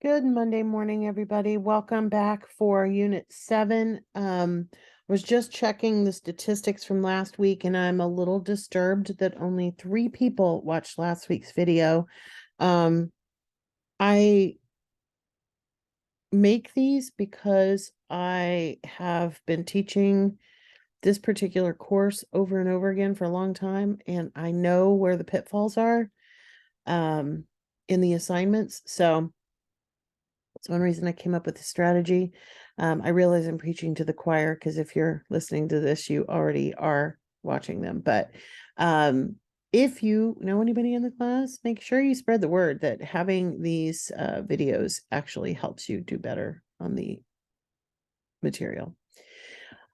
Good Monday morning, everybody. Welcome back for Unit 7. Was just checking the statistics from last week, and I'm a little disturbed that only 3 people watched last week's video. I make these because I have been teaching this particular course over and over again for a long time, and I know where the pitfalls are in the assignments. So that's one reason I came up with the strategy. I realize I'm preaching to the choir because if you're listening to this, you already are watching them. But if you know anybody in the class, make sure you spread the word that having these videos actually helps you do better on the material.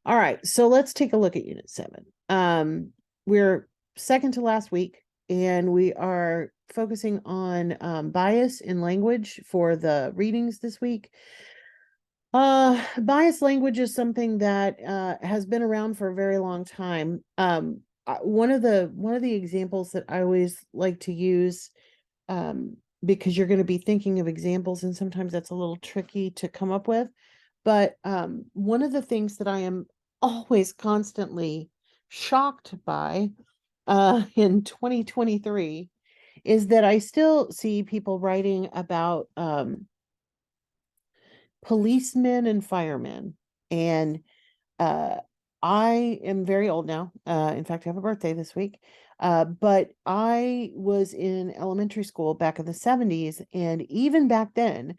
All right, so let's take a look at Unit 7. We're second to last week, and we are focusing on bias in language for the readings this week. Bias language is something that has been around for a very long time. One of the examples that I always like to use, because you're going to be thinking of examples, and sometimes that's a little tricky to come up with. But one of the things that I am always constantly shocked by in 2023 is that I still see people writing about policemen and firemen. And I am very old now. In fact, I have a birthday this week. But I was in elementary school back in the 70s. And even back then,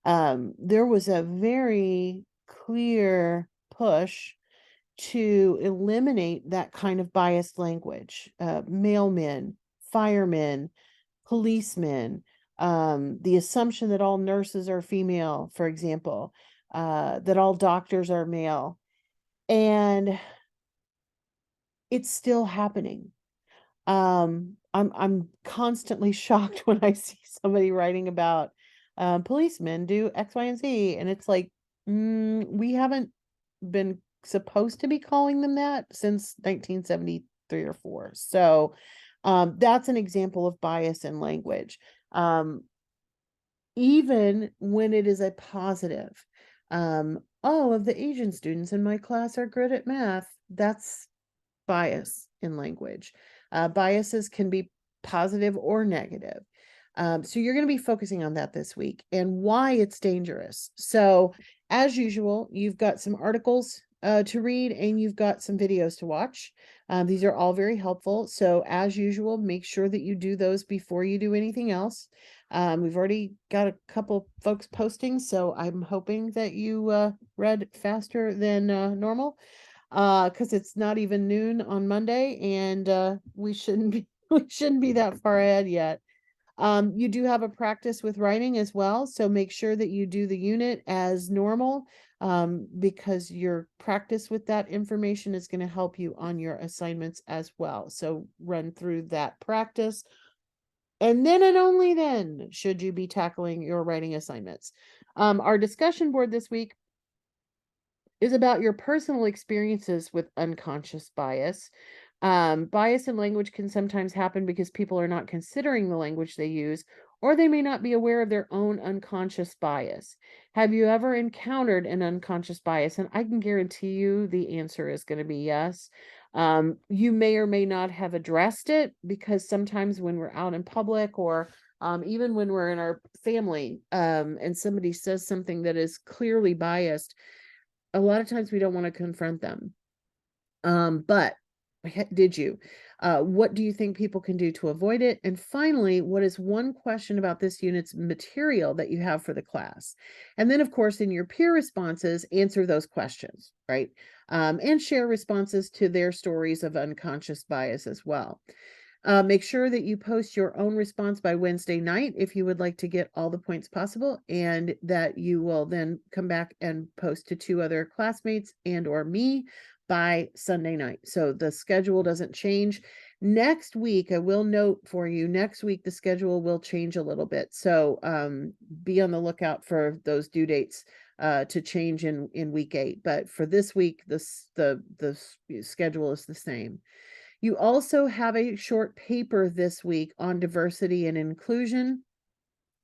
there was a very clear push to eliminate that kind of biased language. Mailmen, firemen, policemen, the assumption that all nurses are female, for example, that all doctors are male. And it's still happening. I'm constantly shocked when I see somebody writing about policemen do X, Y, and Z, and it's like, we haven't been supposed to be calling them that since 1973 or 4. So that's an example of bias in language. Even when it is a positive. All of the Asian students in my class are good at math. That's bias in language. Biases can be positive or negative. So you're going to be focusing on that this week and why it's dangerous. So as usual, you've got some articles to read and you've got some videos to watch. These are all very helpful. So as usual, make sure that you do those before you do anything else. We've already got a couple folks posting, so I'm hoping that you read faster than normal, because it's not even noon on Monday, and we shouldn't be that far ahead yet. You do have a practice with writing as well, so make sure that you do the unit as normal, because your practice with that information is going to help you on your assignments as well. So run through that practice, and then and only then should you be tackling your writing assignments. Our discussion board this week is about your personal experiences with unconscious bias. Bias in language can sometimes happen because people are not considering the language they use, or they may not be aware of their own unconscious bias. Have you ever encountered an unconscious bias? And I can guarantee you the answer is going to be yes. You may or may not have addressed it, because sometimes when we're out in public, or even when we're in our family, and somebody says something that is clearly biased, a lot of times we don't want to confront them. But did you? What do you think people can do to avoid it? And finally, what is one question about this unit's material that you have for the class? And then, of course, in your peer responses, answer those questions, right? And share responses to their stories of unconscious bias as well. Make sure that you post your own response by Wednesday night if you would like to get all the points possible, and that you will then come back and post to 2 other classmates and or me by Sunday night. So the schedule doesn't change. Next week, I will note for you, next week the schedule will change a little bit. So be on the lookout for those due dates to change in week 8. But for this week, the schedule is the same. You also have a short paper this week on diversity and inclusion.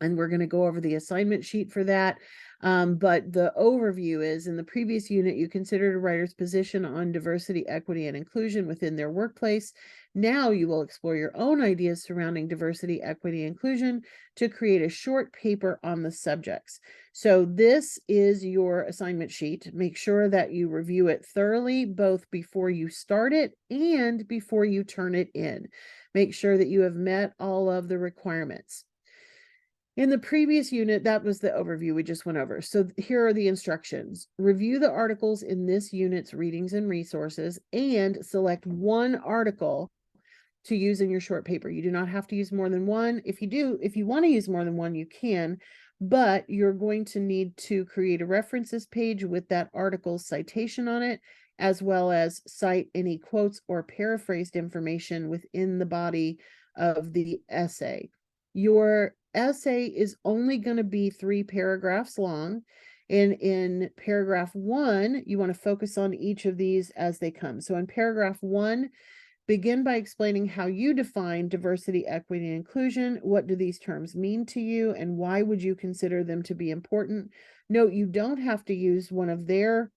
And we're going to go over the assignment sheet for that. But the overview is, in the previous unit, you considered a writer's position on diversity, equity, and inclusion within their workplace. Now you will explore your own ideas surrounding diversity, equity, inclusion to create a short paper on the subjects. So this is your assignment sheet. Make sure that you review it thoroughly, both before you start it and before you turn it in. Make sure that you have met all of the requirements. In the previous unit, that was the overview we just went over. So here are the instructions. Review the articles in this unit's readings and resources and select one article to use in your short paper. You do not have to use more than one. If you want to use more than one, you can, but you're going to need to create a references page with that article's citation on it, as well as cite any quotes or paraphrased information within the body of the essay. Your essay is only going to be 3 paragraphs long. And in paragraph 1, you want to focus on each of these as they come. So in paragraph 1, begin by explaining how you define diversity, equity, and inclusion. What do these terms mean to you, and why would you consider them to be important? Note, you don't have to use one of the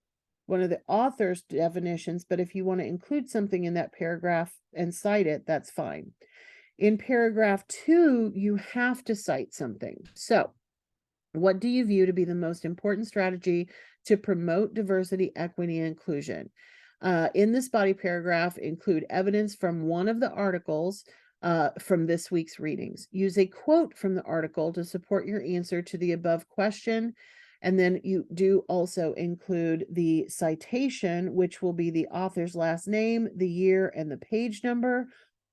author's definitions, but if you want to include something in that paragraph and cite it, that's fine. In paragraph 2, you have to cite something. So, what do you view to be the most important strategy to promote diversity, equity, and inclusion? In this body paragraph, include evidence from one of the articles from this week's readings. Use a quote from the article to support your answer to the above question. And then you do also include the citation, which will be the author's last name, the year, and the page number.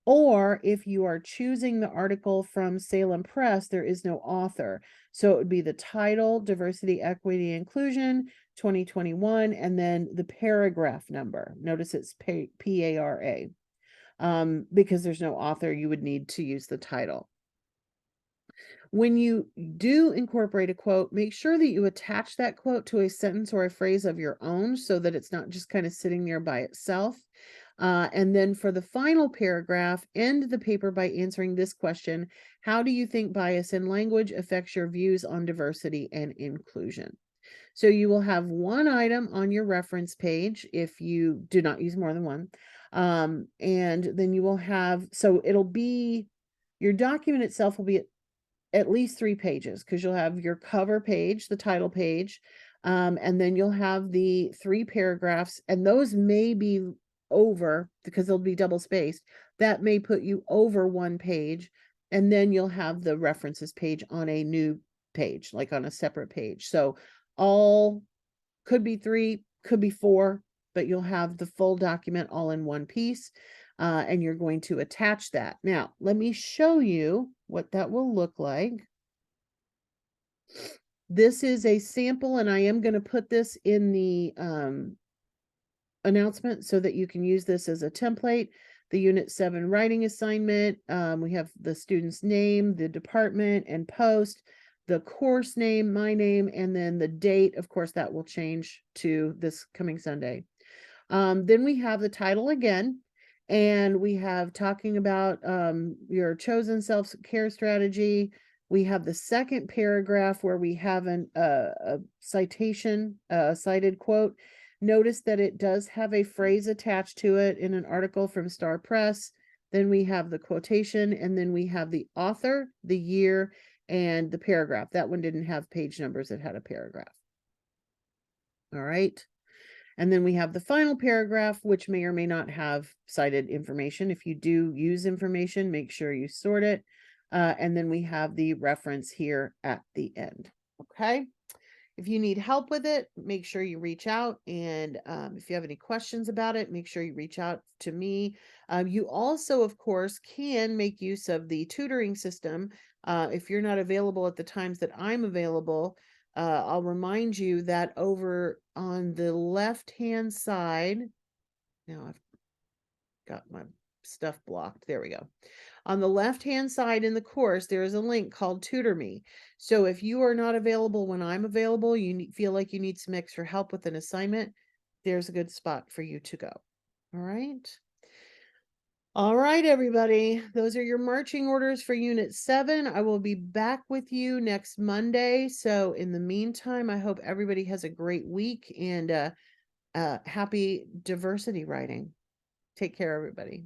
Or if you are choosing the article from Salem Press, there is no author. So it would be the title, Diversity, Equity, Inclusion, 2021, and then the paragraph number. Notice it's PARA. Because there's no author, you would need to use the title. When you do incorporate a quote, make sure that you attach that quote to a sentence or a phrase of your own so that it's not just kind of sitting there by itself. And then for the final paragraph, end the paper by answering this question: how do you think bias in language affects your views on diversity and inclusion? So you will have one item on your reference page if you do not use more than one. And then you will have, so it'll be, your document itself will be at least 3 pages, because you'll have your cover page, the title page, and then you'll have the 3 paragraphs, and those may be over because they'll be double spaced. That may put you over 1 page, and then you'll have the references page on a new page, like on a separate page. So all could be 3, could be 4, but you'll have the full document all in one piece. And you're going to attach that. Now, let me show you what that will look like. This is a sample, and I am going to put this in the announcement so that you can use this as a template. The Unit 7 writing assignment. We have the student's name, the department and post, the course name, my name, and then the date. Of course, that will change to this coming Sunday. Then we have the title again. And we have talking about your chosen self-care strategy. We have the second paragraph where we have a citation, a cited quote. Notice that it does have a phrase attached to it in an article from Star Press. Then we have the quotation, and then we have the author, the year, and the paragraph. That one didn't have page numbers, it had a paragraph. All right. And then we have the final paragraph, which may or may not have cited information. If you do use information, make sure you sort it. And then we have the reference here at the end. Okay. If you need help with it, make sure you reach out. And if you have any questions about it, make sure you reach out to me. You also, of course, can make use of the tutoring system. If you're not available at the times that I'm available, I'll remind you that over on the left-hand side, now I've got my stuff blocked. There we go. On the left-hand side in the course, there is a link called Tutor Me. So if you are not available when I'm available, you feel like you need some extra help with an assignment, there's a good spot for you to go. All right. All right, everybody. Those are your marching orders for Unit 7. I will be back with you next Monday. So in the meantime, I hope everybody has a great week and happy diversity writing. Take care, everybody.